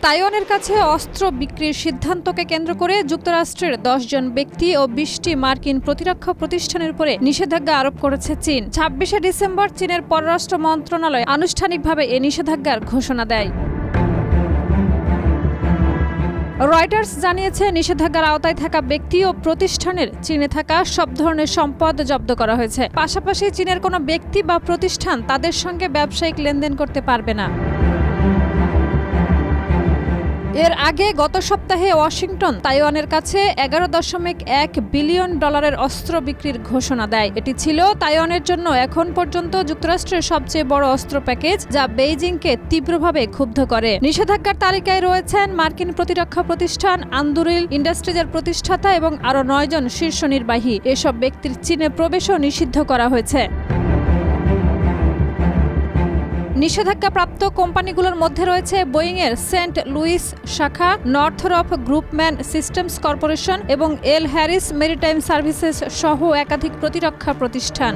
তাইওয়ানের কাছে অস্ত্র বিক্রির সিদ্ধান্তকে কেন্দ্র করে যুক্তরাষ্ট্রের ১০ জন ব্যক্তি ও ২০টি মার্কিন প্রতিরক্ষা প্রতিষ্ঠানের উপরে নিষেধাজ্ঞা আরোপ করেছে চীন। ২৬শে ডিসেম্বর চীনের পররাষ্ট্র মন্ত্রণালয় আনুষ্ঠানিকভাবে এ নিষেধাজ্ঞার ঘোষণা দেয়। রয়টার্স জানিয়েছে, নিষেধাজ্ঞার আওতায় থাকা ব্যক্তি ও প্রতিষ্ঠানের চীনে থাকা সব ধরনের সম্পদ জব্দ করা হয়েছে। পাশাপাশি চীনের কোনো ব্যক্তি বা প্রতিষ্ঠান তাদের সঙ্গে ব্যবসায়িক লেনদেন করতে পারবে না। এর আগে গত সপ্তাহে ওয়াশিংটন তাইওয়ানের কাছে $11.1 বিলিয়ন অস্ত্র বিক্রির ঘোষণা দেয়। এটি ছিল তাইওয়ানের জন্য এখন পর্যন্ত যুক্তরাষ্ট্রের সবচেয়ে বড় অস্ত্র প্যাকেজ, যা বেইজিংকে তীব্রভাবে ক্ষুব্ধ করে। নিষেধাজ্ঞার তালিকায় রয়েছেন মার্কিন প্রতিরক্ষা প্রতিষ্ঠান আন্দুরিল ইন্ডাস্ট্রিজের প্রতিষ্ঠাতা এবং আরও ৯ জন শীর্ষ নির্বাহী। এসব ব্যক্তির চীনে প্রবেশও নিষিদ্ধ করা হয়েছে। নিষেধাজ্ঞাপ্রাপ্ত কোম্পানিগুলোর মধ্যে রয়েছে বোয়িংয়ের সেন্ট লুইস শাখা, নর্থরপ গ্রুপম্যান সিস্টেমস কর্পোরেশন এবং এল হ্যারিস মেরিটাইম সার্ভিসেস সহ একাধিক প্রতিরক্ষা প্রতিষ্ঠান।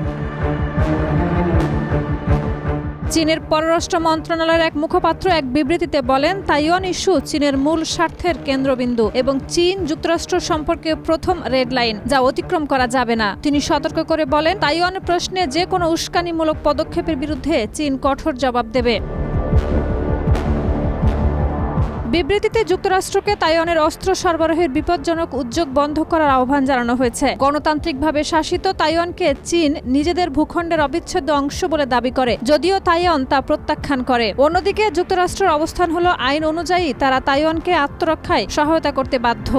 চীনের পররাষ্ট্র মন্ত্রণালয়ের এক মুখপাত্র এক বিবৃতিতে বলেন, তাইওয়ান ইস্যু চীনের মূল স্বার্থের কেন্দ্রবিন্দু এবং চীন যুক্তরাষ্ট্র সম্পর্কে প্রথম রেড লাইন, যা অতিক্রম করা যাবে না। তিনি সতর্ক করে বলেন, তাইওয়ান প্রশ্নে যে কোনো উস্কানিমূলক পদক্ষেপের বিরুদ্ধে চীন কঠোর জবাব দেবে। বিবৃতিতে যুক্তরাষ্ট্রকে তাইওয়ানের অস্ত্র সরবরাহের বিপজ্জনক উদ্যোগ বন্ধ করার আহ্বান জানানো হয়েছে। গণতান্ত্রিকভাবে শাসিত তাইওয়ানকে চীন নিজেদের ভূখণ্ডের অবিচ্ছেদ্য অংশ বলে দাবি করে, যদিও তাইওয়ান তা প্রত্যাখ্যান করে। অন্যদিকে যুক্তরাষ্ট্রের অবস্থান হলো, আইন অনুযায়ী তারা তাইওয়ানকে আত্মরক্ষায় সহায়তা করতে বাধ্য।